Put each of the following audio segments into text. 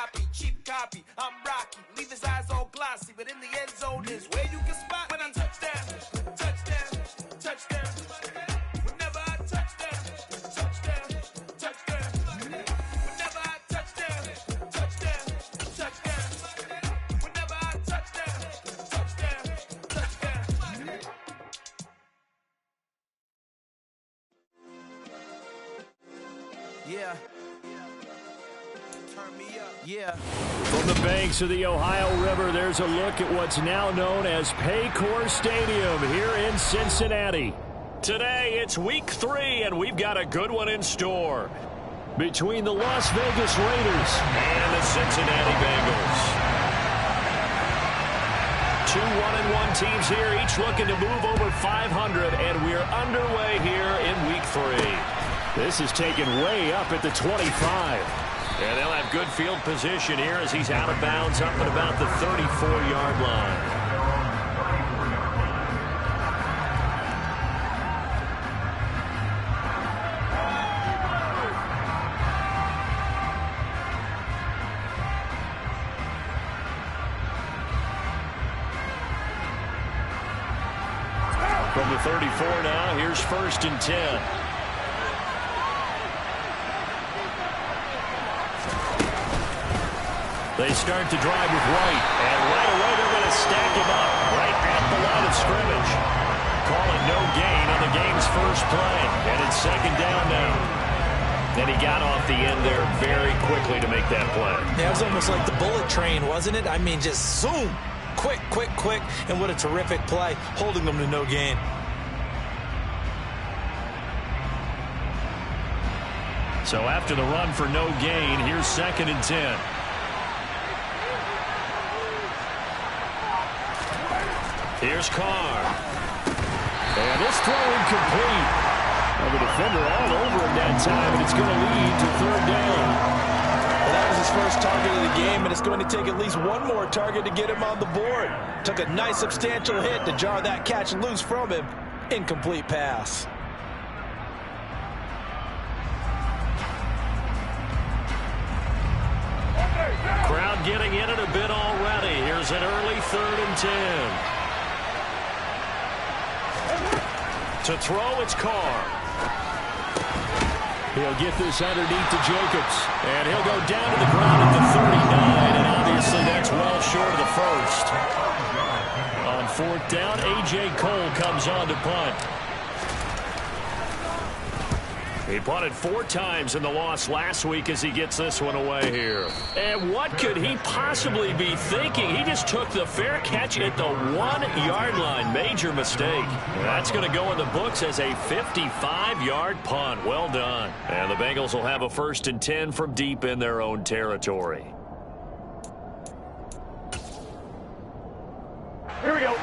sloppy, cheap copy. I'm Rocky, leave his eyes all glossy, but in the end zone is where you can spot when I touchdown, touchdown, touchdown. Whenever I touchdown, touchdown, touchdown. Whenever I touchdown, touchdown, touchdown. Whenever I touchdown, touchdown, touchdown. Yeah. Turn me up. Yeah. From the banks of the Ohio River, there's a look at what's now known as Paycor Stadium here in Cincinnati. Today, it's week 3, and we've got a good one in store between the Las Vegas Raiders and the Cincinnati Bengals. 2 1-1 teams here, each looking to move over 500, and we're underway here in week 3. This is taken way up at the 25. And they'll have good field position here as he's out of bounds up at about the 34-yard line. From the 34 now, here's 1st and 10. They start to drive with White, and right away they're going to stack him up right at the line of scrimmage. Call it no gain on the game's first play, and it's 2nd down now. And he got off the end there very quickly to make that play. Yeah, it was almost like the bullet train, wasn't it? I mean, just zoom, quick, quick, quick, and what a terrific play, holding them to no gain. So after the run for no gain, here's 2nd and 10. Here's Carr. And this throw incomplete. Well, the defender all over him that time, and it's going to lead to 3rd down. Well, that was his first target of the game, and it's going to take at least one more target to get him on the board. Took a nice substantial hit to jar that catch loose from him. Incomplete pass. Crowd getting in it a bit already. Here's an early 3rd and 10. To throw, it's Carr. He'll get this underneath to Jacobs. And he'll go down to the ground at the 39. And obviously that's well short of the first. On 4th down, A.J. Cole comes on to punt. He punted 4 times in the loss last week as he gets this one away here. And what could he possibly be thinking? He just took the fair catch at the 1-yard line. Major mistake. That's going to go in the books as a 55-yard punt. Well done. And the Bengals will have a 1st and 10 from deep in their own territory. Here we go.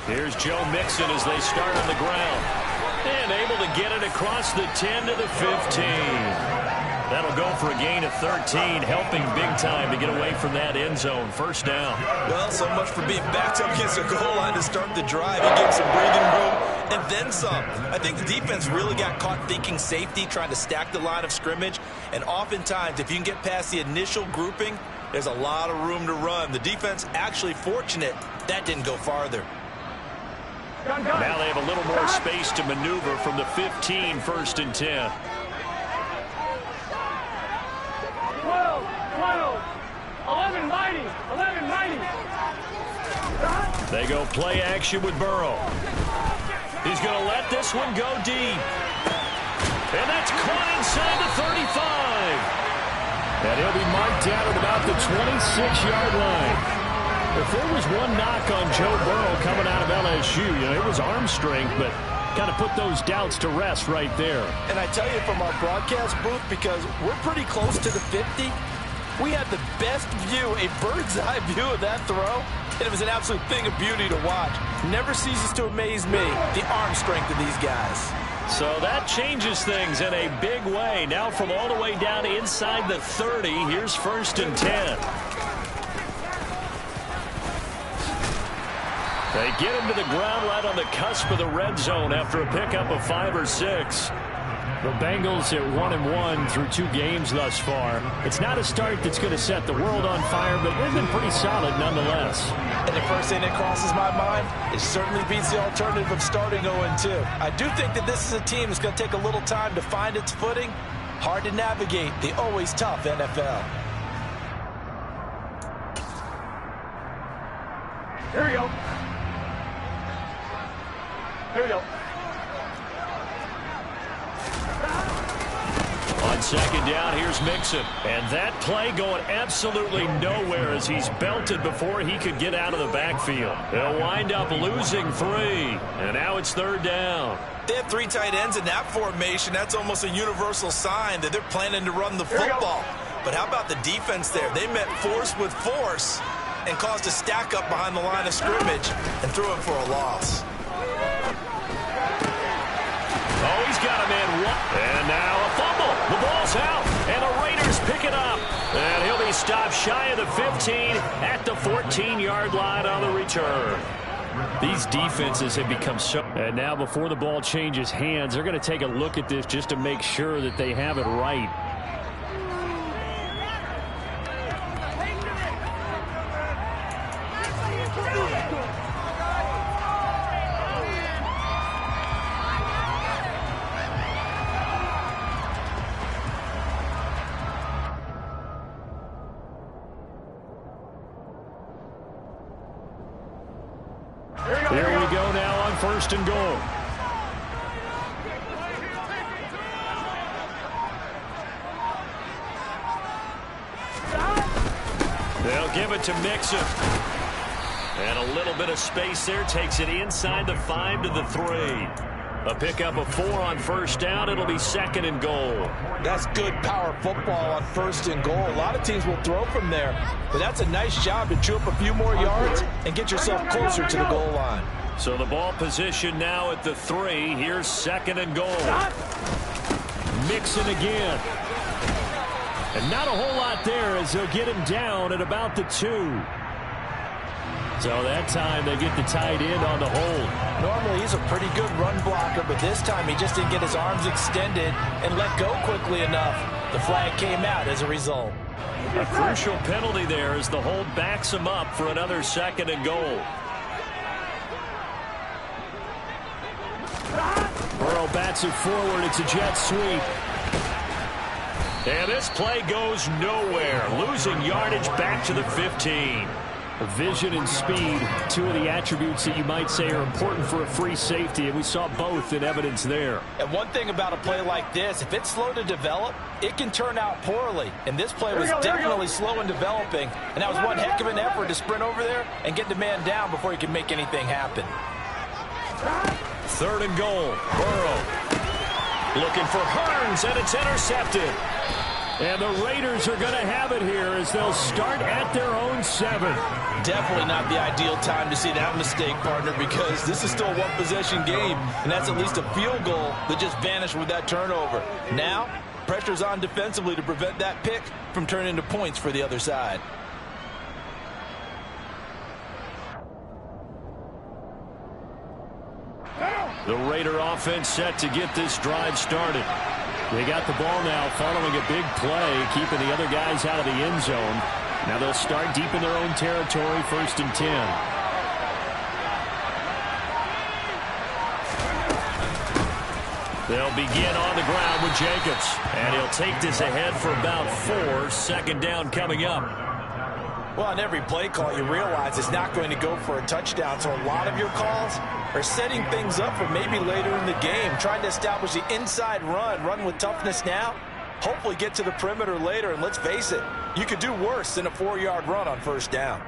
Here's Joe Mixon as they start on the ground. And able to get it across the 10 to the 15. That'll go for a gain of 13, helping big time to get away from that end zone. 1st down. Well, so much for being backed up against the goal line to start the drive. He gave some breathing room and then some. I think the defense really got caught thinking safety, trying to stack the line of scrimmage. And oftentimes, if you can get past the initial grouping, there's a lot of room to run. The defense actually fortunate that didn't go farther. Now they have a little more space to maneuver from the 15, 1st and 10. 12, 11, 90, 11, 90. They go play action with Burrow. He's going to let this one go deep. And that's caught inside the 35. And he'll be marked down at about the 26-yard line. If there was one knock on Joe Burrow coming out of LSU, it was arm strength, but kind of put those doubts to rest right there. And I tell you from our broadcast booth, because we're pretty close to the 50, we had the best view, a bird's eye view of that throw, and it was an absolute thing of beauty to watch. Never ceases to amaze me, the arm strength of these guys. So that changes things in a big way. Now from all the way down inside the 30, here's 1st and 10. They get him to the ground right on the cusp of the red zone after a pickup of 5 or 6. The Bengals at 1-1 through 2 games thus far. It's not a start that's going to set the world on fire, but they've been pretty solid nonetheless. And the first thing that crosses my mind, it certainly beats the alternative of starting 0-2. I do think that this is a team that's going to take a little time to find its footing. Hard to navigate the always tough NFL. Here we go. Here we go. On second down, here's Mixon. And that play going absolutely nowhere as he's belted before he could get out of the backfield. They'll wind up losing 3. And now it's 3rd down. They have 3 tight ends in that formation. That's almost a universal sign that they're planning to run the football. But how about the defense there? They met force with force and caused a stack up behind the line of scrimmage and threw it for a loss. Oh, he's got him in. And now a fumble. The ball's out. And the Raiders pick it up. And he'll be stopped shy of the 15 at the 14-yard line on the return. These defenses have become so... And now before the ball changes hands, they're going to take a look at this just to make sure that they have it right. Here we go now on 1st and goal. They'll give it to Mixon. And a little bit of space there takes it inside the 5 to the 3. A pickup of 4 on 1st down. It'll be 2nd and goal. That's good power football on 1st and goal. A lot of teams will throw from there, but that's a nice job to chew up a few more yards and get yourself closer to the goal line. So the ball position now at the 3. Here's 2nd and goal. Mixon again. And not a whole lot there as they'll get him down at about the 2. So that time they get the tight end on the hold. Normally he's a pretty good run blocker, but this time he just didn't get his arms extended and let go quickly enough. The flag came out as a result. A crucial penalty there as the hold backs him up for another 2nd and goal. Burrow bats it forward. It's a jet sweep. And this play goes nowhere. Losing yardage back to the 15. Vision and speed, 2 of the attributes that you might say are important for a free safety, and we saw both in evidence there. And one thing about a play like this, if it's slow to develop, it can turn out poorly. And this play was definitely slow in developing, and that was one heck of an effort to sprint over there and get the man down before he can make anything happen. 3rd and goal. Burrow looking for Hearns, and it's intercepted. And the Raiders are going to have it here as they'll start at their own 7. Definitely not the ideal time to see that mistake, partner, because this is still a one-possession game, and that's at least a field goal that just vanished with that turnover. Now, pressure's on defensively to prevent that pick from turning into points for the other side. The Raider offense set to get this drive started. They got the ball now following a big play, keeping the other guys out of the end zone. Now they'll start deep in their own territory, 1st and 10. They'll begin on the ground with Jacobs. And he'll take this ahead for about 4. 2nd down coming up. Well, on every play call, you realize it's not going to go for a touchdown. So a lot of your calls are setting things up for maybe later in the game, trying to establish the inside run with toughness now, hopefully get to the perimeter later. And let's face it, you could do worse than a 4-yard run on 1st down.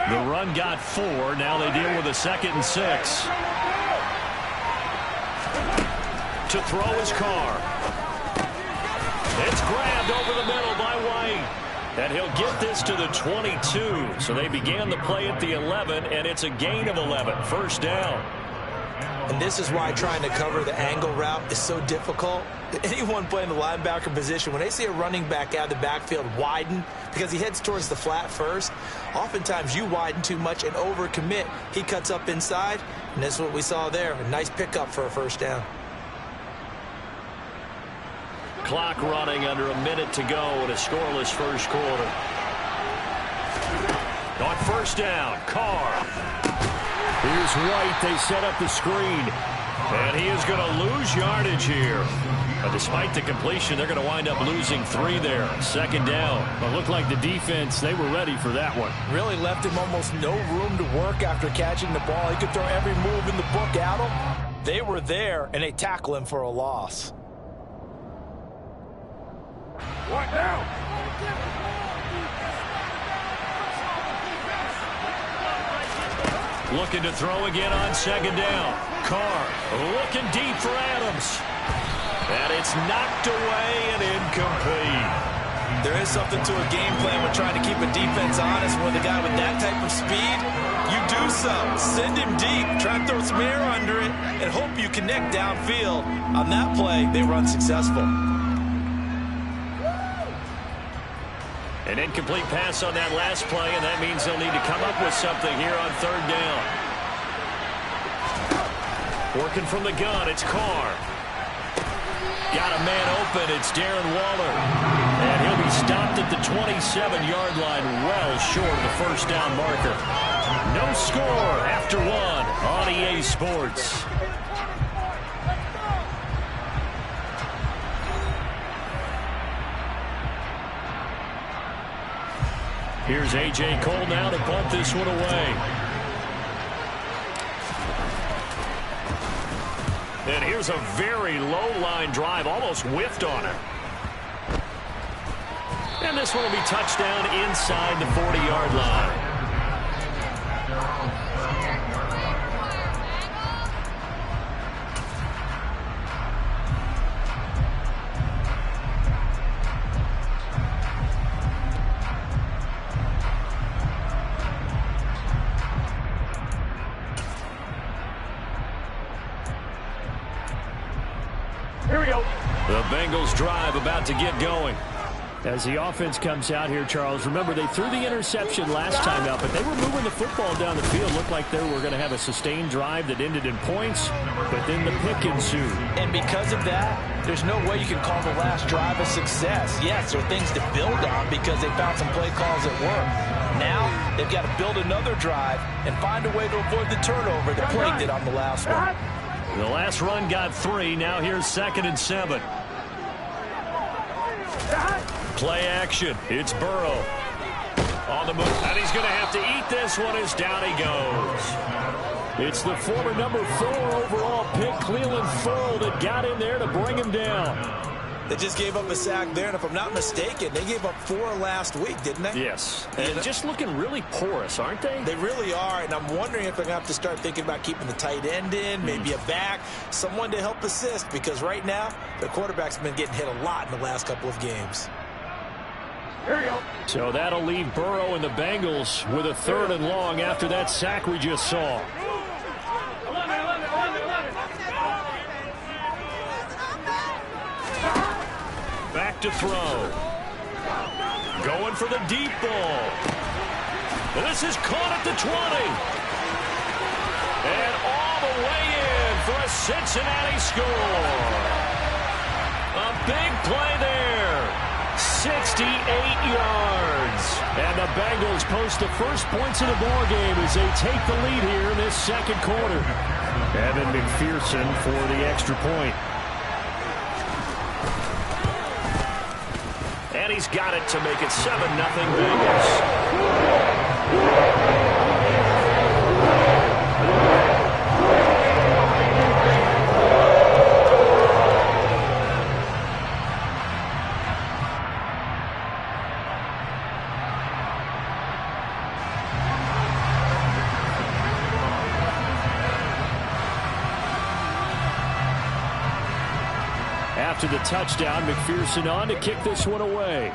The run got 4. Now they deal with a 2nd and 6. To throw his car. It's grabbed over the middle by White. And he'll get this to the 22. So they began the play at the 11, and it's a gain of 11. First down. And this is why trying to cover the angle route is so difficult. Anyone playing the linebacker position, when they see a running back out of the backfield widen because he heads towards the flat first, oftentimes you widen too much and overcommit. He cuts up inside, and that's what we saw there. A nice pickup for a first down. Clock running under a minute to go in a scoreless first quarter. On first down, Carr. Here's White. They set up the screen. And he is going to lose yardage here. But despite the completion, they're going to wind up losing 3 there. Second down. It looked like the defense, they were ready for that one. Really left him almost no room to work after catching the ball. He could throw every move in the book at him. They were there, and they tackle him for a loss. What now? Looking to throw again on second down. Carr looking deep for Adams. And it's knocked away and incomplete. There is something to a game plan with trying to keep a defense honest. With a guy with that type of speed, you do so. Send him deep, try and throw some air under it, and hope you connect downfield. On that play, they were unsuccessful. An incomplete pass on that last play, and that means they'll need to come up with something here on third down. Working from the gun, it's Carr. Got a man open, it's Darren Waller. And he'll be stopped at the 27-yard line, well short of the first down marker. No score after 1 on EA Sports. Here's A.J. Cole now to punt this one away. And here's a very low-line drive, almost whiffed on it. And this one will be touchdown inside the 40-yard line. Here we go. The Bengals drive about to get going. As the offense comes out here, Charles, remember they threw the interception last time out, but they were moving the football down the field. Looked like they were going to have a sustained drive that ended in points, but then the pick ensued. And because of that, there's no way you can call the last drive a success. Yes, there are things to build on because they found some play calls that work. Now, they've got to build another drive and find a way to avoid the turnover that plagued it on the last one. The last run got 3. Now here's 2nd and 7. Play action. It's Burrow. On the move. And he's going to have to eat this one as down he goes. It's the former number 4 overall pick, Cleveland Ferrell, that got in there to bring him down. They just gave up a sack there, and if I'm not mistaken, they gave up 4 last week, didn't they? Yes. And just looking really porous, aren't they? They really are, and I'm wondering if they're going to have to start thinking about keeping the tight end in, maybe a back, someone to help assist, because right now, their quarterback's been getting hit a lot in the last couple of games. Here we go. So that'll leave Burrow and the Bengals with a 3rd and long after that sack we just saw. Back to throw. Going for the deep ball. This is caught at the 20. And all the way in for a Cincinnati score. A big play there. 68 yards. And the Bengals post the first points of the ball game as they take the lead here in this second quarter. Evan McPherson for the extra point. And he's got it to make it 7-0 Bengals. after the touchdown. McPherson on to kick this one away.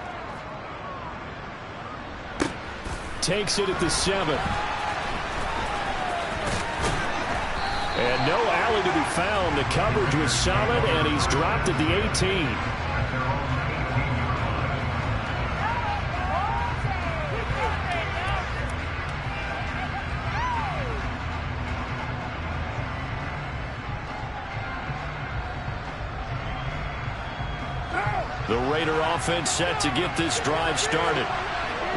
Takes it at the 7. And no alley to be found. The coverage was solid, and he's dropped at the 18. The Raider offense set to get this drive started.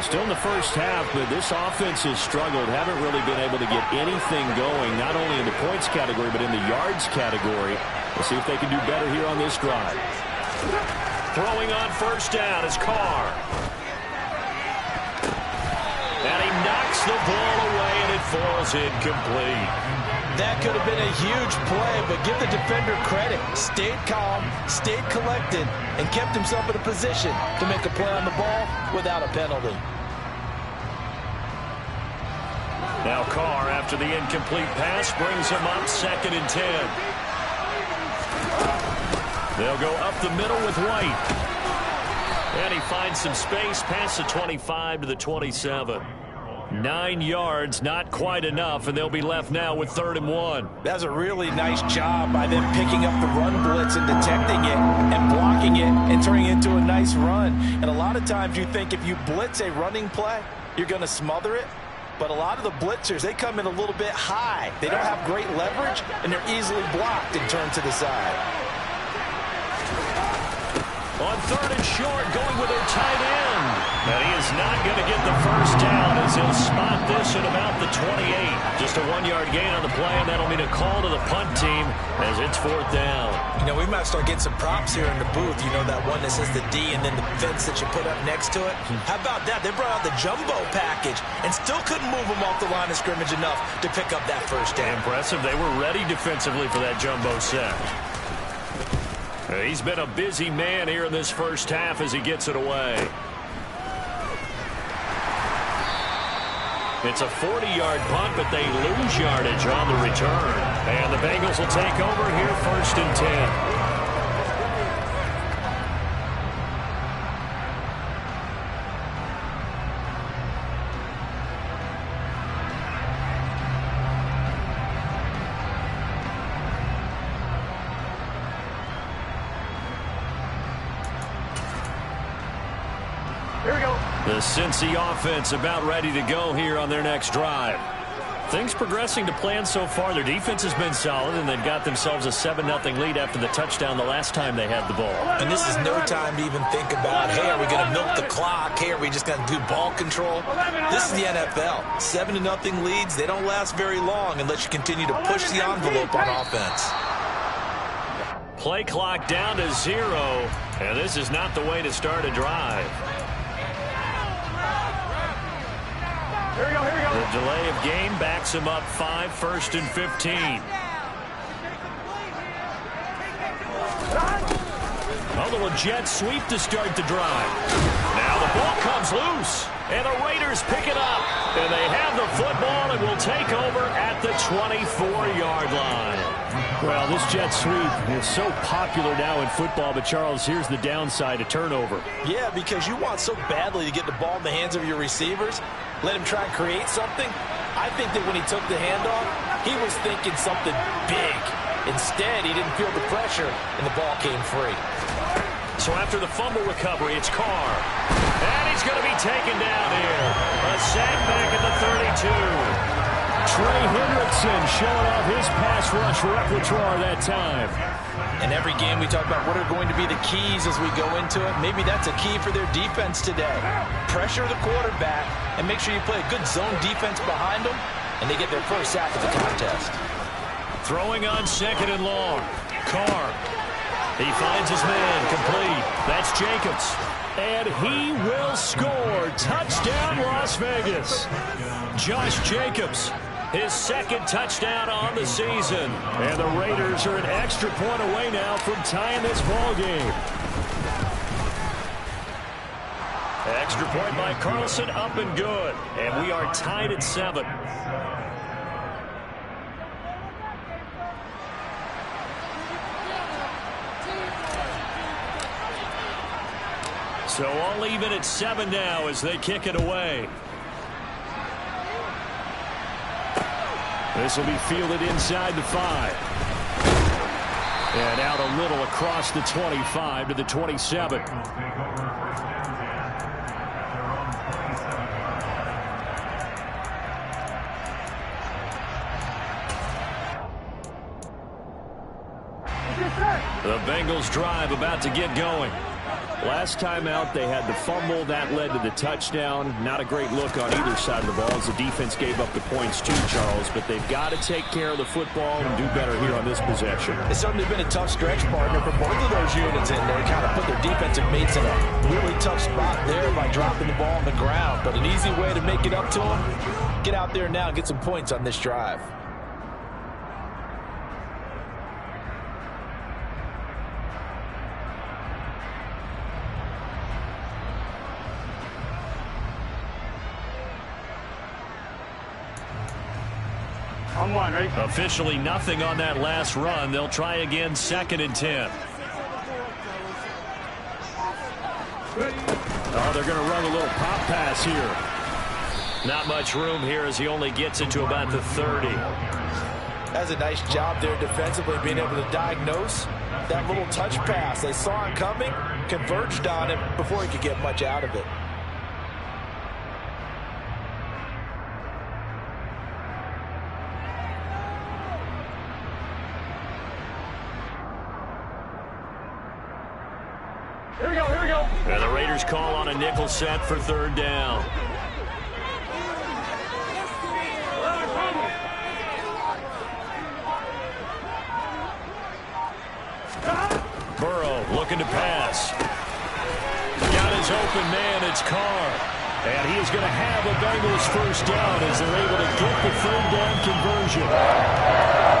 Still in the first half, but this offense has struggled. Haven't really been able to get anything going, not only in the points category, but in the yards category. We'll see if they can do better here on this drive. Throwing on first down is Carr. And he knocks the ball away, and it falls incomplete. That could have been a huge play, but give the defender credit. Stayed calm, stayed collected, and kept himself in a position to make a play on the ball without a penalty. Now Carr, after the incomplete pass, brings him up 2nd and 10. They'll go up the middle with White. And he finds some space past the 25 to the 27. 9 yards, not quite enough, and they'll be left now with 3rd and 1. That's a really nice job by them picking up the run blitz and detecting it and blocking it and turning it into a nice run. And a lot of times you think if you blitz a running play, you're going to smother it. But a lot of the blitzers, they come in a little bit high. They don't have great leverage, and they're easily blocked and turned to the side. On 3rd and short, going with their tight end. And he is not going to get the first down as he'll spot this at about the 28. Just a 1-yard gain on the play, and that'll mean a call to the punt team as it's 4th down. You know, we might start getting some props here in the booth. You know, that one that says the D and then the fence that you put up next to it. How about that? They brought out the jumbo package and still couldn't move them off the line of scrimmage enough to pick up that first down. Impressive. They were ready defensively for that jumbo set. He's been a busy man here in this first half as he gets it away. It's a 40-yard punt, but they lose yardage on the return. And the Bengals will take over here 1st and 10. The Cincy offense about ready to go here on their next drive. Things progressing to plan so far. Their defense has been solid, and they've got themselves a 7-0 lead after the touchdown the last time they had the ball. And this is no time to even think about, hey, are we going to milk the clock? Hey, are we just going to do ball control? This is the NFL. 7-0 leads, they don't last very long unless you continue to push the envelope on offense. Play clock down to 0, and this is not the way to start a drive. Here we go, here we go. The delay of game backs him up 5, 1st and 15. A little jet sweep to start the drive. Now the ball comes loose, and the Raiders pick it up. And they have the football and will take over at the 24-yard line. Well, this jet sweep is so popular now in football, but Charles, here's the downside, a turnover. Yeah, because you want so badly to get the ball in the hands of your receivers, let him try and create something. I think that when he took the handoff, he was thinking something big. Instead, he didn't feel the pressure, and the ball came free. So after the fumble recovery, it's Carr. And he's going to be taken down here. A sack back at the 32. Trey Hendrickson showing off his pass rush repertoire that time. In every game we talk about what are going to be the keys as we go into it. Maybe that's a key for their defense today. Pressure the quarterback and make sure you play a good zone defense behind them, and they get their first sack of the contest. Throwing on 2nd and long. Carr. He finds his man complete. That's Jacobs. And he will score. Touchdown, Las Vegas. Josh Jacobs, his 2nd touchdown on the season. And the Raiders are an extra point away now from tying this ball game. Extra point by Carlson, up and good. And we are tied at 7. So all even at 7 now as they kick it away. This will be fielded inside the 5. And out a little across the 25 to the 27. The Bengals drive about to get going. Last time out, they had the fumble. That led to the touchdown. Not a great look on either side of the ball as the defense gave up the points too, Charles. But they've got to take care of the football and do better here on this possession. It's certainly been a tough stretch, partner, for both of those units in there. Kind of put their defensive mates in a really tough spot there by dropping the ball on the ground. But an easy way to make it up to them, get out there now and get some points on this drive. On one, ready? Officially nothing on that last run. They'll try again, 2nd and 10. Oh, they're going to run a little pop pass here. Not much room here as he only gets it to about the 30. That's a nice job there defensively, being able to diagnose that little touch pass. They saw it coming, converged on him before he could get much out of it. Here we go, here we go. And the Raiders call on a nickel set for 3rd down. Burrow looking to pass. Got his open man, it's Carr. And he is going to have a Bengals 1st down as they're able to get the 3rd down conversion.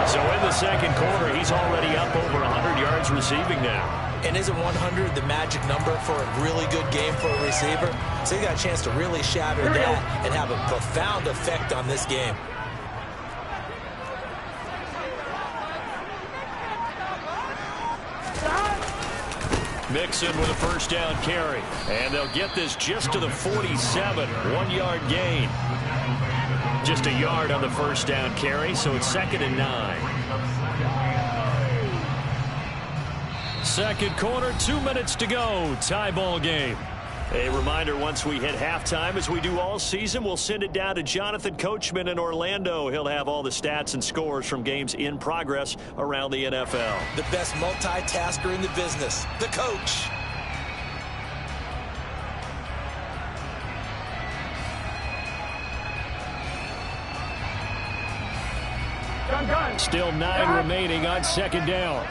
So in the 2nd quarter, he's already up over 100 yards receiving now. And isn't 100 the magic number for a really good game for a receiver? So he got a chance to really shatter that and have a profound effect on this game. Mixon with a 1st down carry. And they'll get this just to the 47. 1-yard gain. Just a yard on the 1st down carry, so it's 2nd and 9. 2nd quarter, 2 minutes to go. Tie ball game. A reminder, once we hit halftime, as we do all season, we'll send it down to Jonathan Coachman in Orlando. He'll have all the stats and scores from games in progress around the NFL. The best multitasker in the business, the coach. Gun. Still 9 remaining on 2nd down.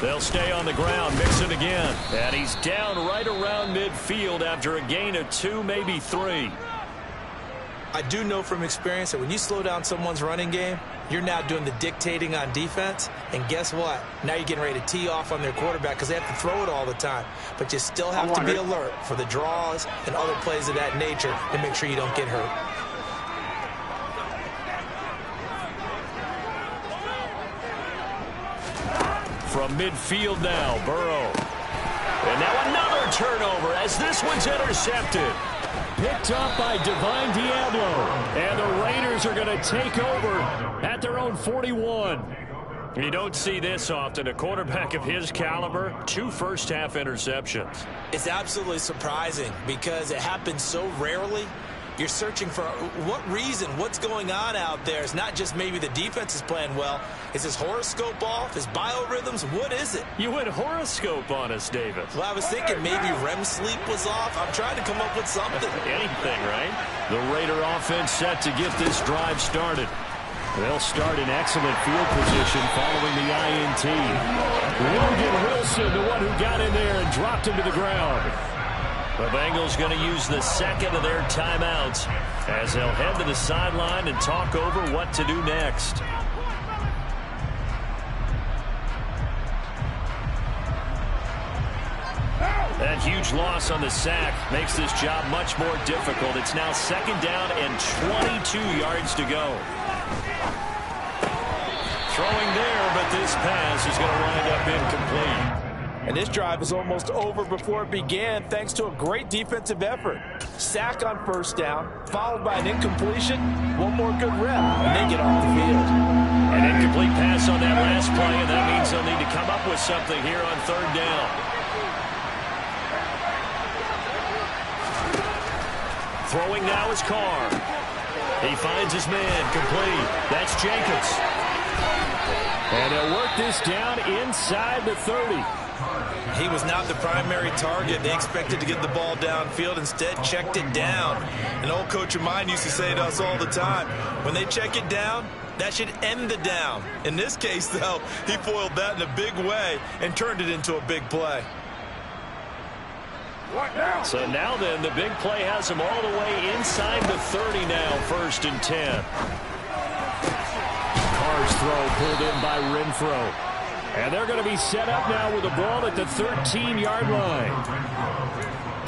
They'll stay on the ground. Mixon again. And he's down right around midfield after a gain of 2, maybe 3. I do know from experience that when you slow down someone's running game, you're now doing the dictating on defense. And guess what? Now you're getting ready to tee off on their quarterback because they have to throw it all the time. But you still have to be alert for the draws and other plays of that nature to make sure you don't get hurt. From midfield now, Burrow. And now another turnover as this one's intercepted. Picked up by Divine Diablo. And the Raiders are going to take over at their own 41. You don't see this often. A quarterback of his caliber, 2 first-half interceptions. It's absolutely surprising because it happens so rarely. You're searching for what reason, what's going on out there. It's not just maybe the defense is playing well. Is his horoscope off? His biorhythms? What is it? You went horoscope on us, David. Well, I was thinking maybe REM sleep was off. I'm trying to come up with something. Anything, right? The Raider offense set to get this drive started. They'll start in excellent field position following the INT. Logan Wilson, the one who got in there and dropped him to the ground. The Bengals going to use the 2nd of their timeouts as they'll head to the sideline and talk over what to do next. That huge loss on the sack makes this job much more difficult. It's now 2nd down and 22 yards to go. Throwing there, but this pass is going to wind up incomplete. And this drive is almost over before it began thanks to a great defensive effort. Sack on first down, followed by an incompletion, one more good rep, and they get off the field. An incomplete pass on that last play, and that means they'll need to come up with something here on third down. Throwing now is Carr. He finds his man, complete. That's Jacobs. And they'll work this down inside the 30. He was not the primary target. They expected to get the ball downfield. Instead, checked it down. An old coach of mine used to say to us all the time, when they check it down, that should end the down. In this case, though, he foiled that in a big way and turned it into a big play. So now then, the big play has them all the way inside the 30 now, 1st and 10. Carr's throw pulled in by Renfro. And they're going to be set up now with the ball at the 13-yard line.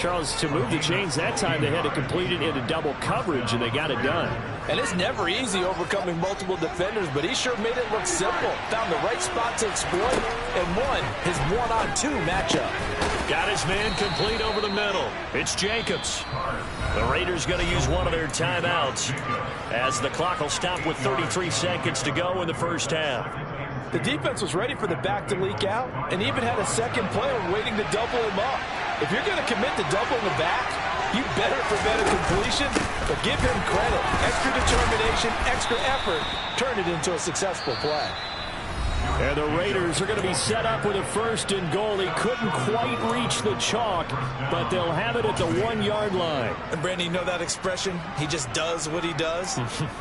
Charles, to move the chains that time, they had to complete it into double coverage, and they got it done. And it's never easy overcoming multiple defenders, but he sure made it look simple. Found the right spot to exploit and won his one-on-two matchup. Got his man complete over the middle. It's Jacobs. The Raiders going to use one of their timeouts as the clock will stop with 33 seconds to go in the first half. The defense was ready for the back to leak out and even had a second player waiting to double him up. If you're going to commit to doubling the back, you better prevent a completion, but give him credit. Extra determination, extra effort, turn it into a successful play. And the Raiders are going to be set up with a 1st and goal. He couldn't quite reach the chalk, but they'll have it at the 1-yard line. And Brandon, you know that expression? He just does what he does?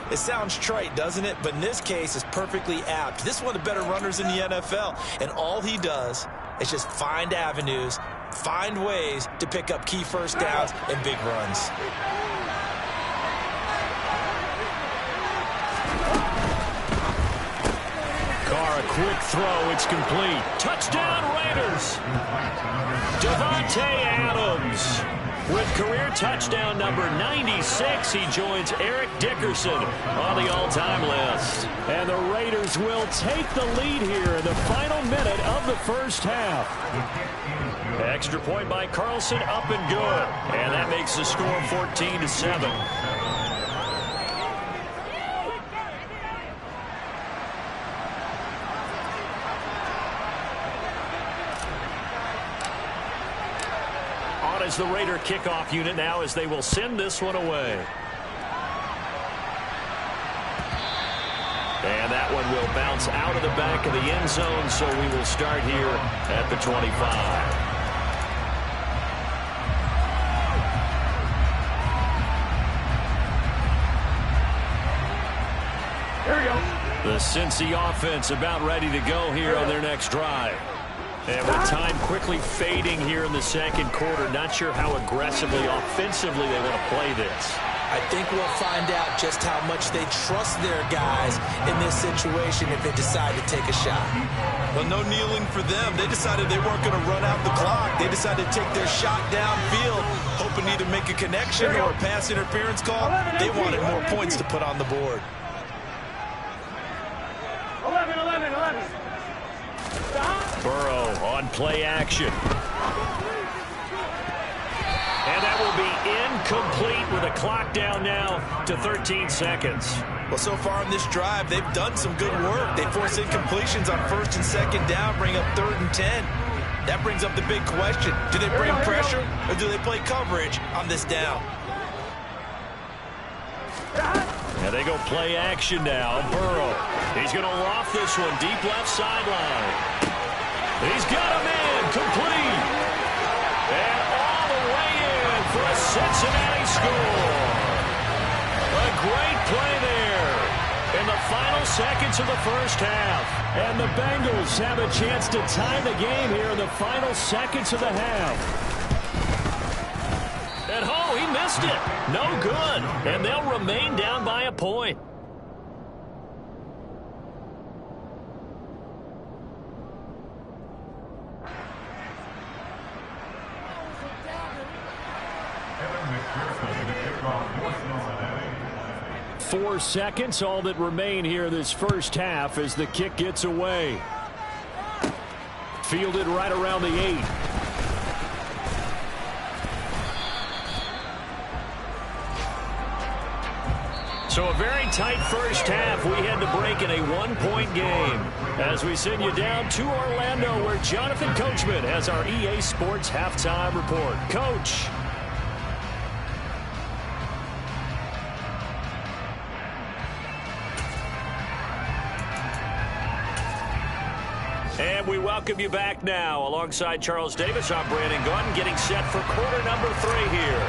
It sounds trite, doesn't it? But in this case, it's perfectly apt. This is one of the better runners in the NFL, and all he does is just find avenues, find ways to pick up key first downs and big runs. Carr, a quick throw. It's complete. Touchdown, Raiders. Davante Adams with career touchdown number 96. He joins Eric Dickerson on the all-time list. And the Raiders will take the lead here in the final minute of the first half. Extra point by Carlson, up and good. And that makes the score 14-7. As the Raider kickoff unit now as they will send this one away. And that one will bounce out of the back of the end zone, so we will start here at the 25. Here we go. The Cincy offense about ready to go here on their next drive. And with time quickly fading here in the second quarter, not sure how aggressively, offensively they want to play this. I think we'll find out just how much they trust their guys in this situation if they decide to take a shot. Well, no kneeling for them. They decided they weren't going to run out the clock. They decided to take their shot downfield, hoping either make a connection or a pass interference call. They wanted more points to put on the board. 11. Burrow on play action. And that will be incomplete with a clock down now to 13 seconds. Well, so far in this drive, they've done some good work. They force incompletions on 1st and 2nd down, bring up 3rd and 10. That brings up the big question. Do they bring pressure or do they play coverage on this down? And they go play action now. Burrow. He's going to loft this one deep left sideline. He's got a man complete. And all the way in for a Cincinnati score. A great play there in the final seconds of the first half. And the Bengals have a chance to tie the game here in the final seconds of the half. And oh, he missed it. No good. And they'll remain down by a point. Four seconds, all that remain here this first half as the kick gets away. Fielded right around the 8. So a very tight first half. We had to break in a one-point game as we send you down to Orlando, where Jonathan Coachman has our EA Sports halftime report. Coach. And we welcome you back now. Alongside Charles Davis, I'm Brandon Gunn, getting set for quarter number 3 here.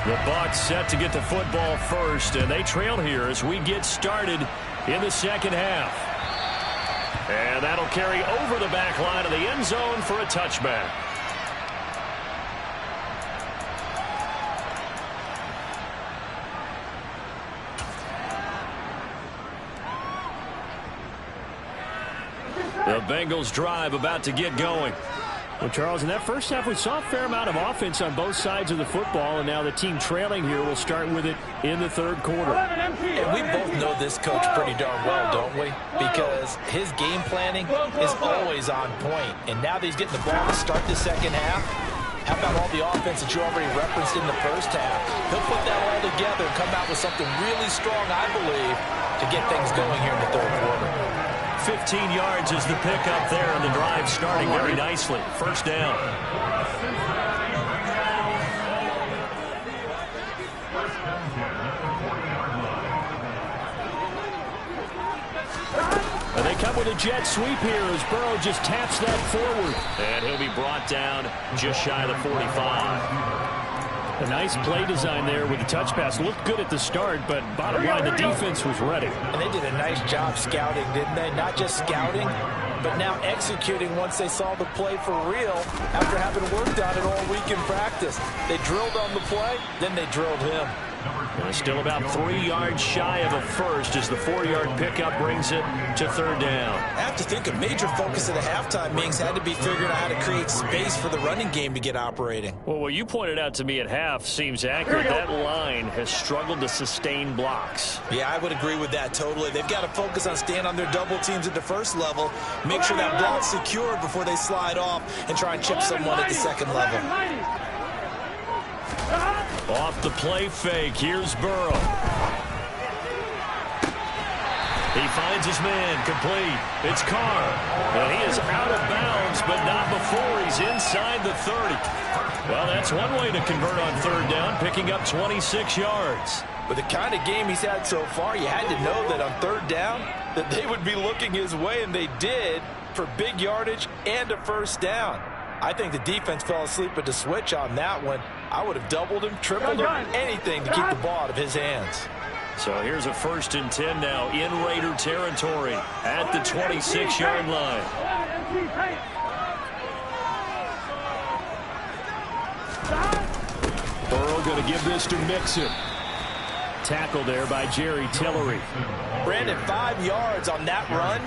The Bucs set to get the football first, and they trail here as we get started in the second half. And that'll carry over the back line of the end zone for a touchback. The Bengals drive about to get going. Well, Charles, in that first half, we saw a fair amount of offense on both sides of the football, and now the team trailing here will start with it in the third quarter. And we both know this coach pretty darn well, don't we? Because his game planning is always on point. And now that he's getting the ball to start the second half, how about all the offense that you already referenced in the first half? He'll put that all together and come out with something really strong, I believe, to get things going here in the third quarter. 15 yards is the pickup there, and the drive starting very nicely. First down. And they come with a jet sweep here as Burrow just taps that forward. And he'll be brought down just shy of the 45. A nice play design there with the touch pass. Looked good at the start, but bottom line, the defense was ready. And they did a nice job scouting, didn't they? Not just scouting, but now executing once they saw the play for real after having worked on it all week in practice. They drilled on the play, then they drilled him. And still about 3 yards shy of a first as the 4-yard pickup brings it to third down. I have to think a major focus of the halftime meetings had to be figuring out how to create space for the running game to get operating. Well, what you pointed out to me at half seems accurate. That line has struggled to sustain blocks. Yeah, I would agree with that totally. They've got to focus on staying on their double teams at the first level, make sure that block's secured before they slide off and try and chip someone at the second level. Off the play fake, here's Burrow. He finds his man, complete. It's Carr. And he is out of bounds, but not before he's inside the 30. Well, that's one way to convert on third down, picking up 26 yards. With the kind of game he's had so far, you had to know that on third down that they would be looking his way, and they did, for big yardage and a first down. I think the defense fell asleep at the switch on that one. I would have doubled him, tripled him, anything to keep the ball out of his hands. So here's a 1st and 10 now in Raider territory at the 26-yard line. Burrow going to give this to Mixon. Tackle there by Jerry Tillery. Brandon, 5 yards on that run.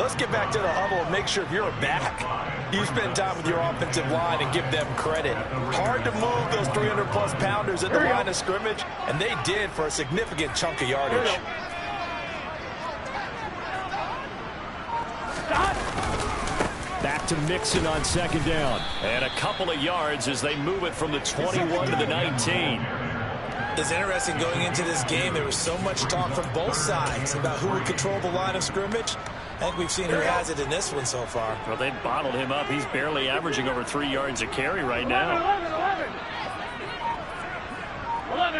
Let's get back to the huddle and make sure if you're a back, you spend time with your offensive line and give them credit. Hard to move those 300-plus pounders at the line of scrimmage, and they did for a significant chunk of yardage. Back to Mixon on second down. And a couple of yards as they move it from the 21 to the 19. It's interesting going into this game. There was so much talk from both sides about who would control the line of scrimmage. I think we've seen who has it in this one so far. Well, they bottled him up. He's barely averaging over 3 yards a carry right now. 11.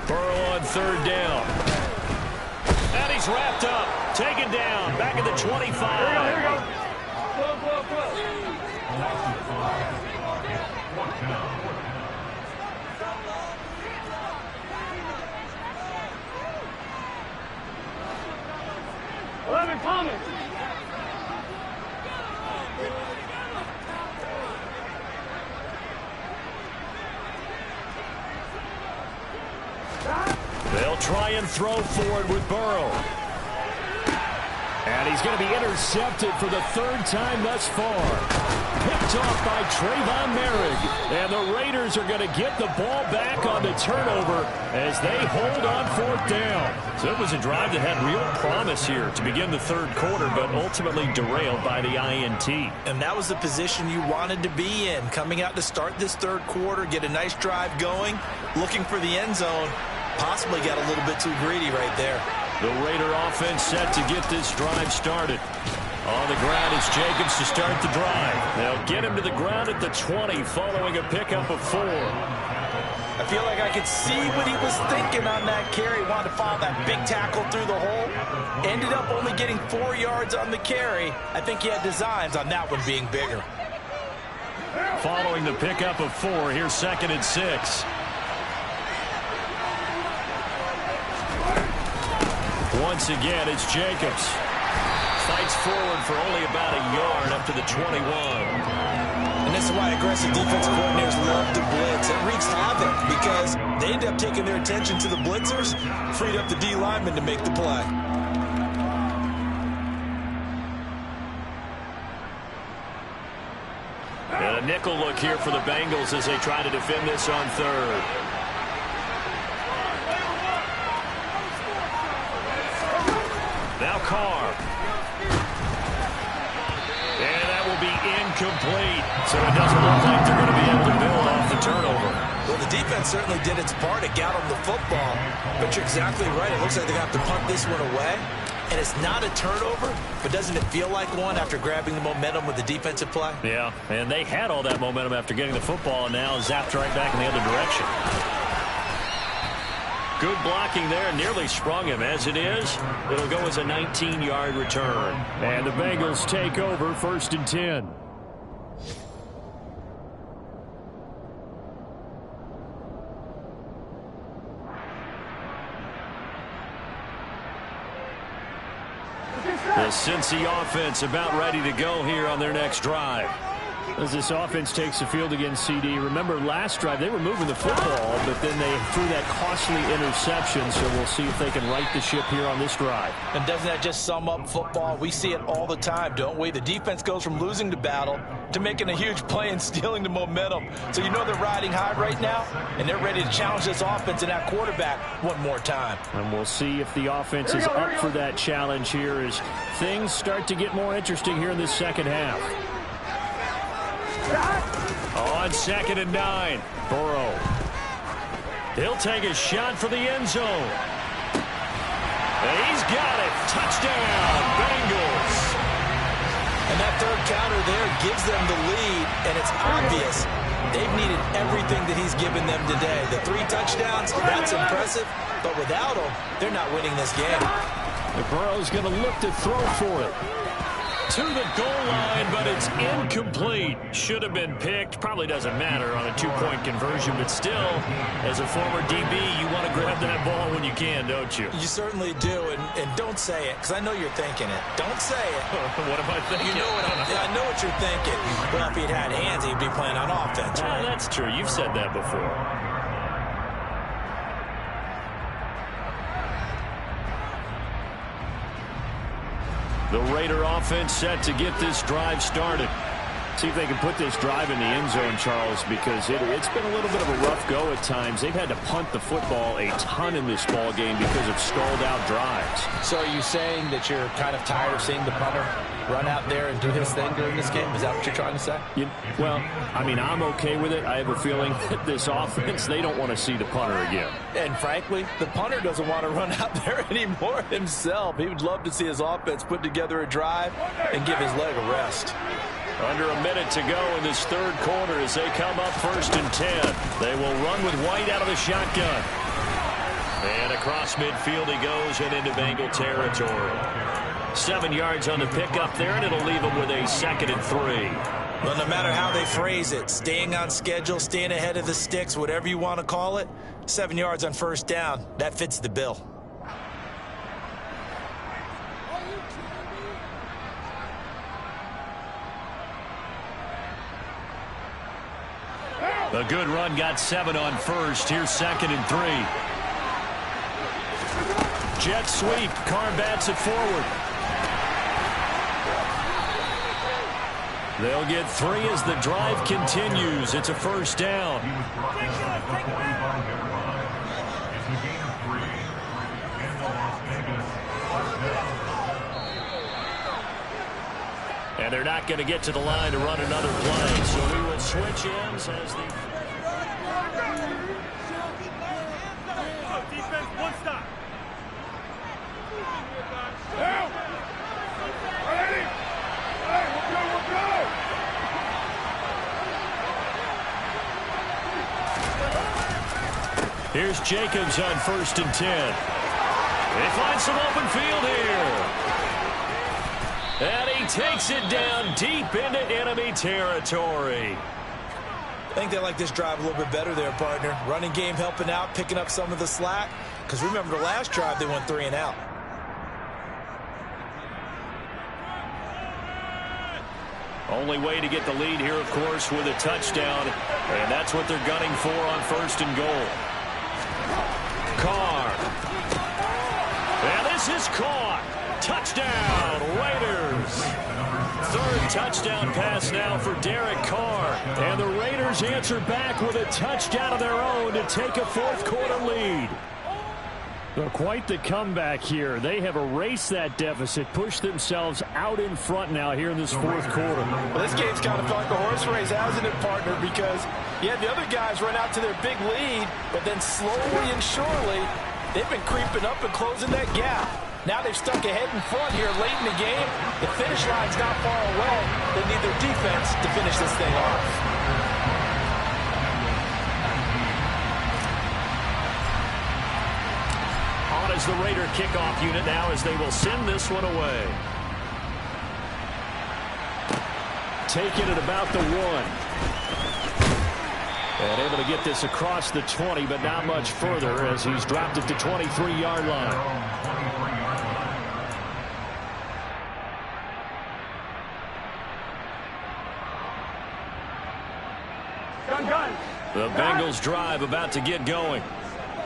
Burrow on third down. And he's wrapped up. Taken down. Back at the 25. Here we go. Close. 11 coming. They'll try and throw forward with Burrow. And he's going to be intercepted for the third time thus far. Picked off by Trayvon Merrick. And the Raiders are going to get the ball back on the turnover as they hold on fourth down. So it was a drive that had real promise here to begin the third quarter, but ultimately derailed by the INT. And that was the position you wanted to be in. Coming out to start this third quarter, get a nice drive going, looking for the end zone. Possibly got a little bit too greedy right there. The Raider offense set to get this drive started. On the ground is Jacobs to start the drive. They'll get him to the ground at the 20 following a pickup of 4. I feel like I could see what he was thinking on that carry. Wanted to follow that big tackle through the hole. Ended up only getting 4 yards on the carry. I think he had designs on that one being bigger. Following the pickup of 4, here's 2nd and 6. Once again, it's Jacobs. Fights forward for only about a yard up to the 21. And this is why aggressive defensive coordinators love to blitz. It wreaks havoc because they end up taking their attention to the blitzers, freed up the D lineman to make the play. And a nickel look here for the Bengals as they try to defend this on third. Now Carr. And that will be incomplete. So it doesn't look like they're going to be able to build off the turnover. Well, the defense certainly did its part. It got them the football. But you're exactly right. It looks like they're going to have to punt this one away. And it's not a turnover, but doesn't it feel like one after grabbing the momentum with the defensive play? Yeah, and they had all that momentum after getting the football and now zapped right back in the other direction. Good blocking there, nearly sprung him. As it is, it'll go as a 19-yard return. And the Bengals take over 1st and 10. The Cincy offense about ready to go here on their next drive. As this offense takes the field against CD, remember last drive they were moving the football, but then they threw that costly interception, so we'll see if they can right the ship here on this drive. And doesn't that just sum up football? We see it all the time, don't we? The defense goes from losing the battle to making a huge play and stealing the momentum. So you know they're riding high right now, and they're ready to challenge this offense and that quarterback one more time. And we'll see if the offense is up for that challenge here as things start to get more interesting here in this second half. On 2nd and 9, Burrow. He'll take a shot for the end zone. And he's got it. Touchdown, Bengals. And that third counter there gives them the lead, and it's obvious they've needed everything that he's given them today. The 3 touchdowns, that's impressive, but without him, they're not winning this game. And Burrow's going to look to throw for it. To the goal line, but it's incomplete. Should have been picked. Probably doesn't matter on a 2-point conversion, but still, as a former DB, you want to grab that ball when you can, don't you? You certainly do, and don't say it, because I know you're thinking it. Don't say it. What am I thinking? You know I know what you're thinking. Well, if he'd had hands, he'd be playing on offense, right? That's true. You've said that before. The Raider offense set to get this drive started. See if they can put this drive in the end zone, Charles, because it's been a little bit of a rough go at times. They've had to punt the football a ton in this ball game because of stalled-out drives. So are you saying that you're kind of tired of seeing the punter run out there and do his thing during this game? Is that what you're trying to say? Well, I mean, I'm okay with it. I have a feeling that this offense, they don't want to see the punter again. And frankly, the punter doesn't want to run out there anymore himself. He would love to see his offense put together a drive and give his leg a rest. Under a minute to go in this third quarter as they come up 1st and 10. They will run with White out of the shotgun. And across midfield he goes and into Bengal territory. 7 yards on the pickup there, and it'll leave him with a 2nd and 3. Well, no matter how they phrase it, staying on schedule, staying ahead of the sticks, whatever you want to call it, 7 yards on 1st down, that fits the bill. A good run got 7 on 1st. Here's 2nd and 3. Jet sweep. Carr bats it forward. They'll get 3 as the drive continues. It's a first down. And they're not going to get to the line to run another play. So we will switch ends as the... Defense, one stop. Ready? Hey, we'll go. Here's Jacobs on 1st and 10. They find some open field here. And he takes it down deep into enemy territory. I think they like this drive a little bit better there, partner. Running game helping out, picking up some of the slack. Because remember, the last drive, they went 3 and out. Only way to get the lead here, of course, with a touchdown. And that's what they're gunning for on 1st and goal. Carr. And this is caught. Touchdown, Raiders. 3rd touchdown pass now for Derek Carr. And the Raiders answer back with a touchdown of their own to take a 4th quarter lead. Well, quite the comeback here. They have erased that deficit, pushed themselves out in front now here in this 4th quarter. Well, this game's kind of felt like a horse race, hasn't it, partner? Because, yeah, the other guys run out to their big lead, but then slowly and surely, they've been creeping up and closing that gap. Now they've stuck ahead in front here late in the game. The finish line's not far away. They need their defense to finish this thing off. On as the Raider kickoff unit now as they will send this one away. Taking it about the 1. And able to get this across the 20, but not much further as he's dropped it to 23-yard line. The Bengals drive about to get going.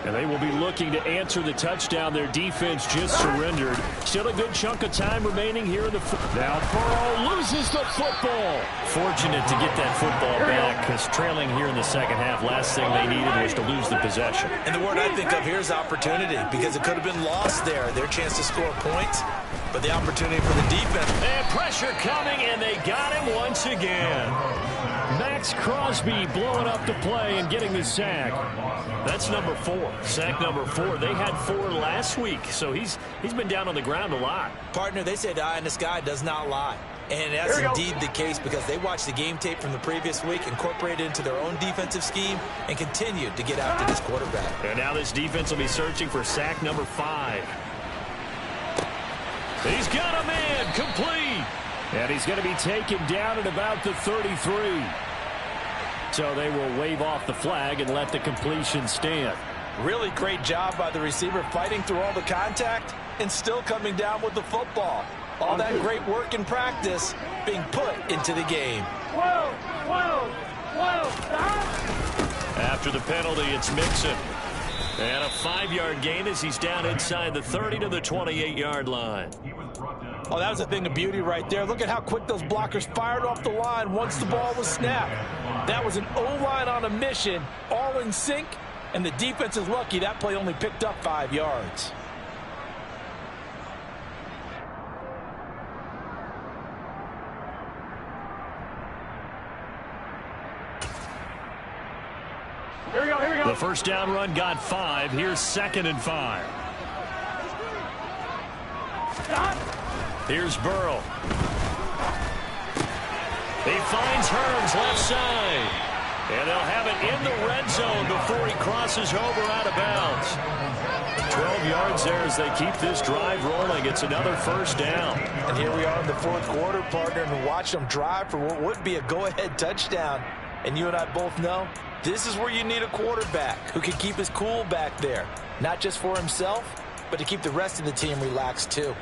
And they will be looking to answer the touchdown their defense just surrendered. Still a good chunk of time remaining here in the... Now Burrow loses the football. Fortunate to get that football back because trailing here in the second half, last thing they needed was to lose the possession. And the word I think of here is opportunity because it could have been lost there. Their chance to score points, but the opportunity for the defense. And pressure coming, and they got him once again. Max Crosby blowing up the play and getting the sack. That's number 4. Sack number 4. They had 4 last week, so he's been down on the ground a lot. Partner, they say the eye in the sky does not lie. And that's indeed the case because they watched the game tape from the previous week, incorporated it into their own defensive scheme, and continued to get after this quarterback. And now this defense will be searching for sack number 5. He's got a man complete. And he's going to be taken down at about the 33. So they will wave off the flag and let the completion stand. Really great job by the receiver fighting through all the contact and still coming down with the football. All that great work in practice being put into the game. After the penalty, it's Mixon. And a 5-yard gain as he's down inside the 30 to the 28-yard line. Oh, that was a thing of beauty right there. Look at how quick those blockers fired off the line once the ball was snapped. That was an O-line on a mission, all in sync, and the defense is lucky that play only picked up 5 yards. Here we go. The first down run got 5. Here's 2nd and 5. Stop. Here's Burrow. He finds Hearns left side. And they'll have it in the red zone before he crosses over out of bounds. 12 yards there as they keep this drive rolling. It's another first down. And here we are in the 4th quarter, partner, and watch them drive for what would be a go-ahead touchdown. And you and I both know this is where you need a quarterback who can keep his cool back there. Not just for himself, but to keep the rest of the team relaxed too.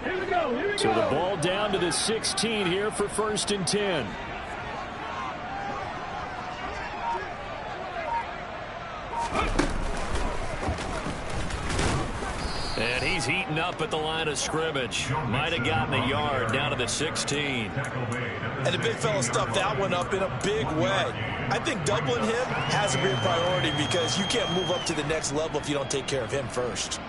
Here we go. So the ball down to the 16 here for 1st and 10. And he's heating up at the line of scrimmage. Might have gotten a yard down to the 16. And the big fella stuffed that one up in a big way. I think doubling him has to be a priority because you can't move up to the next level if you don't take care of him first.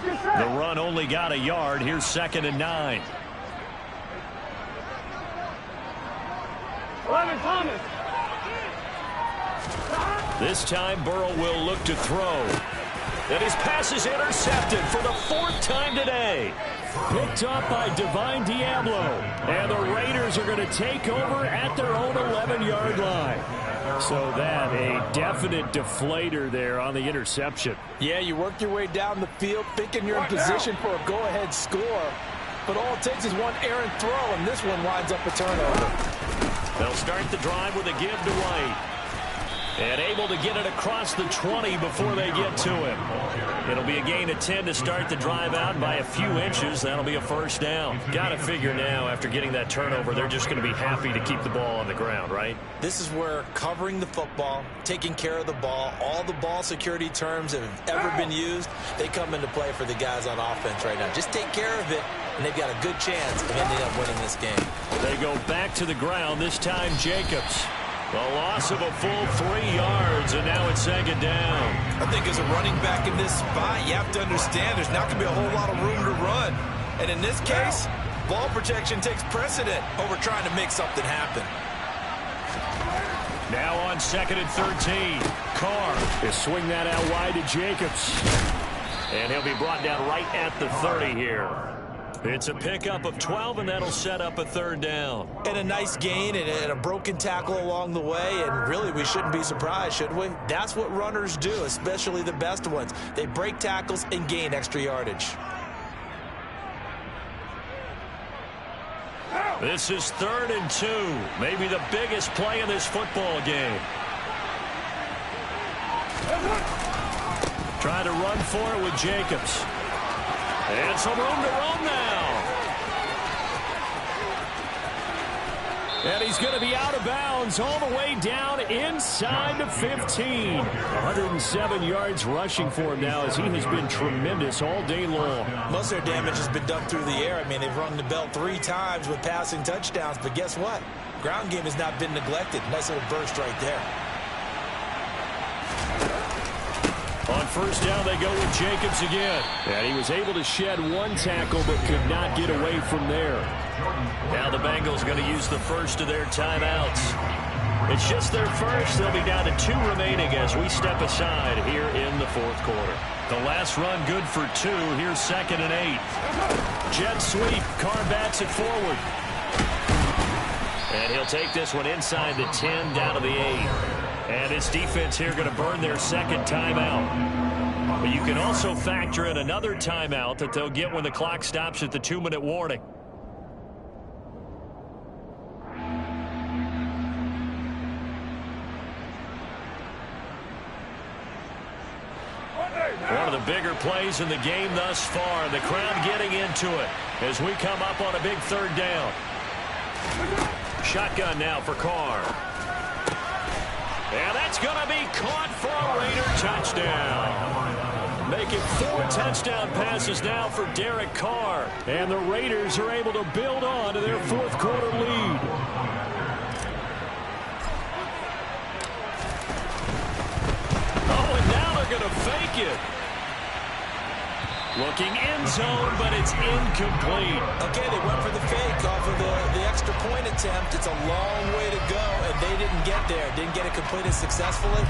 The run only got a yard. Here's 2nd and 9. 11, Thomas. This time Burrow will look to throw. And his pass is intercepted for the 4th time today. Picked up by Divine Diablo. And the Raiders are going to take over at their own 11-yard line. So that a definite deflator there on the interception. Yeah, you work your way down the field thinking you're in position for a go-ahead score. But all it takes is one errant throw, and this one winds up a turnover. They'll start the drive with a give to White. And able to get it across the 20 before they get to him. It'll be a gain of 10 to start the drive out by a few inches. That'll be a 1st down. Got to figure now, after getting that turnover, they're just going to be happy to keep the ball on the ground, right? This is where covering the football, taking care of the ball, all the ball security terms that have ever been used, they come into play for the guys on offense right now. Just take care of it, and they've got a good chance of ending up winning this game. They go back to the ground, this time Jacobs. The loss of a full 3 yards, and now it's 2nd down. I think as a running back in this spot, you have to understand there's not going to be a whole lot of room to run. And in this case, ball protection takes precedent over trying to make something happen. Now on 2nd and 13. Carr will swing that out wide to Jacobs. And he'll be brought down right at the 30 here. It's a pickup of 12, and that'll set up a 3rd down. And a nice gain and a broken tackle along the way, and really we shouldn't be surprised, should we? That's what runners do, especially the best ones. They break tackles and gain extra yardage. This is 3rd and 2, maybe the biggest play in this football game. Trying to run for it with Jacobs. And some room to run now. And he's going to be out of bounds all the way down inside the 15. 107 yards rushing for him now as he has been tremendous all day long. Most of their damage has been done through the air. I mean, they've rung the bell 3 times with passing touchdowns, but guess what? Ground game has not been neglected. Nice little burst right there. On 1st down, they go with Jacobs again. And he was able to shed 1 tackle, but could not get away from there. Now the Bengals going to use the first of their timeouts. It's just their first. They'll be down to 2 remaining as we step aside here in the 4th quarter. The last run good for 2. Here's 2nd and 8. Jet sweep. Carr bats it forward. And he'll take this one inside the 10 down to the 8. And his defense here going to burn their 2nd timeout. But you can also factor in another timeout that they'll get when the clock stops at the 2-minute warning. One of the bigger plays in the game thus far. The crowd getting into it as we come up on a big 3rd down. Shotgun now for Carr. And that's going to be caught for a Raider touchdown. Making 4 touchdown passes now for Derek Carr. And the Raiders are able to build on to their 4th quarter lead. Oh, and now they're going to fake it. Looking end zone, but it's incomplete. Okay, they went for the fake off of the extra point attempt. It's a long way to go, and they didn't get there. Didn't get it completed successfully.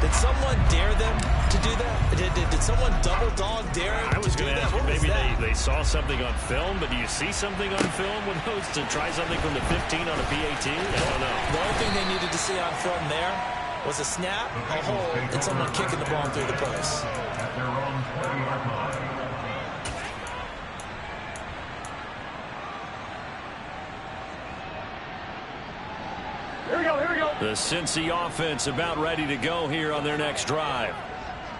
Did someone dare them to do that? Did someone double dog dare them I was going to ask you, maybe they saw something on film, but do you see something on film with those to try something from the 15 on a PAT? I don't know. The only thing they needed to see on film there was a snap, a hold, and someone kicking the ball through the post. Here we go. The Cincy offense about ready to go here on their next drive.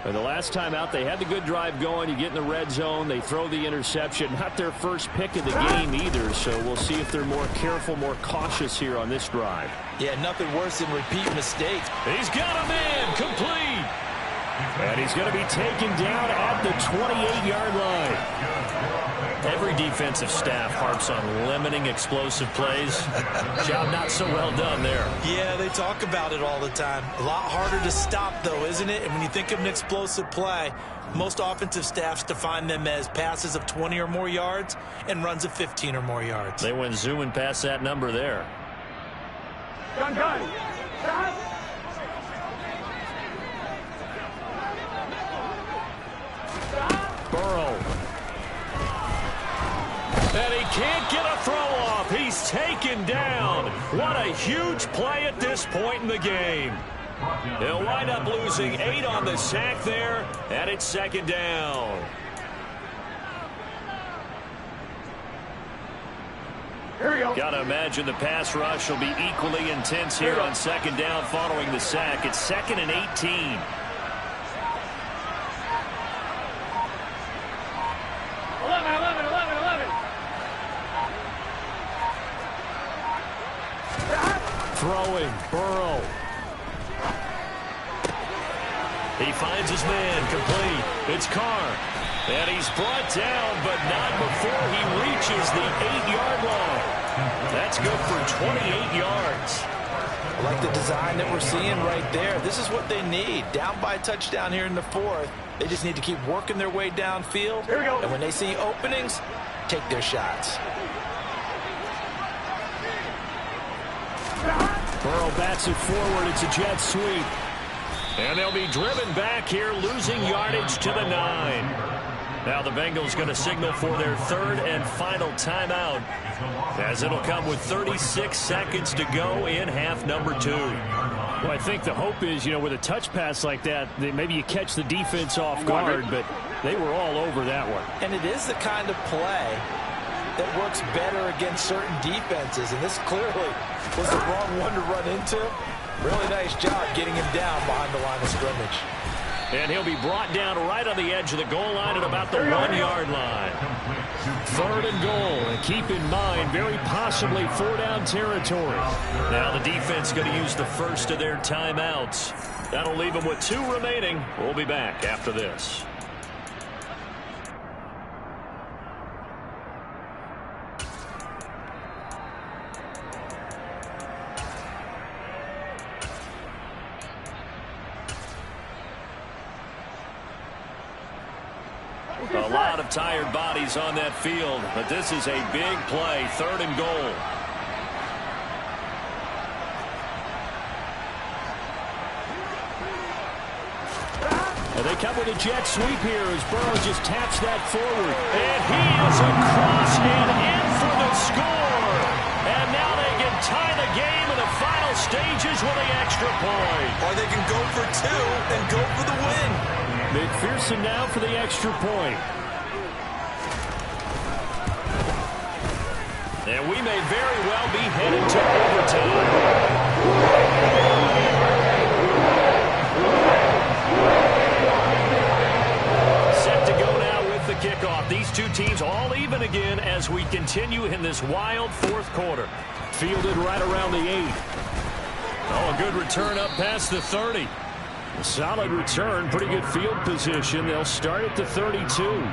And the last time out, they had the good drive going. You get in the red zone. They throw the interception. Not their first pick of the game either, so we'll see if they're more careful, more cautious here on this drive. Yeah, nothing worse than repeat mistakes. He's got a man complete. And he's going to be taken down at the 28-yard line. Every defensive staff harps on limiting explosive plays. Job not so well done there. Yeah, they talk about it all the time. A lot harder to stop, though, isn't it? And when you think of an explosive play, most offensive staffs define them as passes of 20 or more yards and runs of 15 or more yards. They went zooming past that number there. Gun. Stop. Burrow. And he can't get a throw off. He's taken down. What a huge play at this point in the game. They'll wind up losing 8 on the sack there, and it's second down. Here we go. Got to imagine the pass rush will be equally intense here on second down following the sack. It's 2nd and 18. Throwing, Burrow. He finds his man, complete. It's Carr. And he's brought down, but not before he reaches the 8-yard line. That's good for 28 yards. I like the design that we're seeing right there. This is what they need. Down by a touchdown here in the 4th. They just need to keep working their way downfield. Here we go. And when they see openings, take their shots. Burrow bats it forward. It's a jet sweep. And they'll be driven back here, losing yardage to the 9. Now the Bengals going to signal for their 3rd and final timeout, as it'll come with 36 seconds to go in half number 2. Well, I think the hope is, with a touch pass like that, maybe you catch the defense off guard, but they were all over that one. And it is the kind of play that works better against certain defenses, and this clearly was the wrong one to run into. Really nice job getting him down behind the line of scrimmage. And he'll be brought down right on the edge of the goal line at about the 1-yard line. 3rd and goal. And keep in mind, very possibly 4-down territory. Now the defense going to use the first of their timeouts. That'll leave them with 2 remaining. We'll be back after this. A lot of tired bodies on that field, but this is a big play, 3rd and goal. And they come with a jet sweep here as Burrow just taps that forward. And he is across and in for the score. And now they can tie the game in the final stages with the extra point. Or they can go for 2 and go for the win. McPherson now for the extra point. And we may very well be headed to overtime. Set to go now with the kickoff. These two teams all even again as we continue in this wild 4th quarter. Fielded right around the 8. Oh, a good return up past the 30. A solid return, pretty good field position. They'll start at the 32.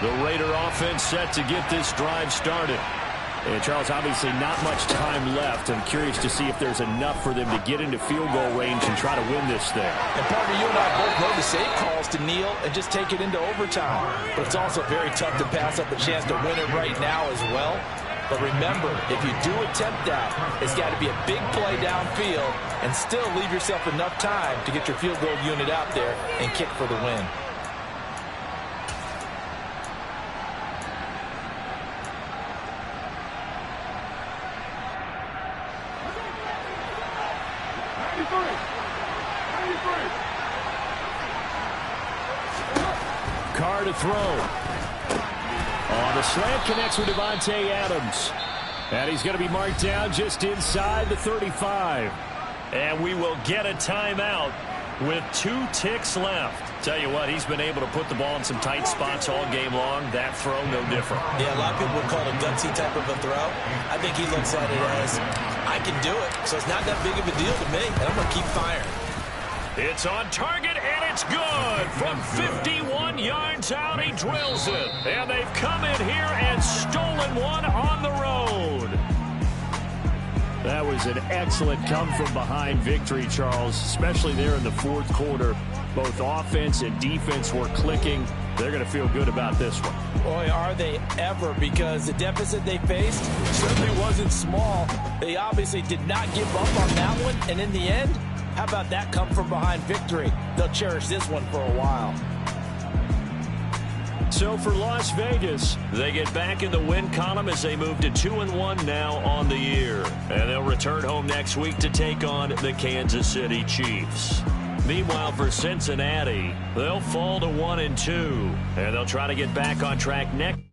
The Raider offense set to get this drive started. And Charles, obviously not much time left. I'm curious to see if there's enough for them to get into field goal range and try to win this thing. And partner, you and I both know the safe calls to kneel and just take it into overtime. But it's also very tough to pass up a chance to win it right now as well. But remember, if you do attempt that, it's got to be a big play downfield and still leave yourself enough time to get your field goal unit out there and kick for the win. Carr to throw. On the slant, connects with Devontae Adams. And he's going to be marked down just inside the 35. And we will get a timeout with 2 ticks left. Tell you what, he's been able to put the ball in some tight spots all game long. That throw, no different. Yeah, a lot of people would call it a gutsy type of a throw. I think he looks at it as, I can do it, so it's not that big of a deal to me, and I'm going to keep firing. It's on target, and it's good. From 51 yards out, he drills it. And they've come in here and stolen one on the road. That was an excellent come-from-behind victory, Charles, especially there in the fourth quarter. Both offense and defense were clicking. They're going to feel good about this one. Boy, are they ever, because the deficit they faced certainly wasn't small. They obviously did not give up on that one, and in the end, how about that come-from-behind victory? They'll cherish this one for a while. So for Las Vegas, they get back in the win column as they move to 2-1 now on the year. And they'll return home next week to take on the Kansas City Chiefs. Meanwhile, for Cincinnati, they'll fall to 1-2. And they'll try to get back on track next.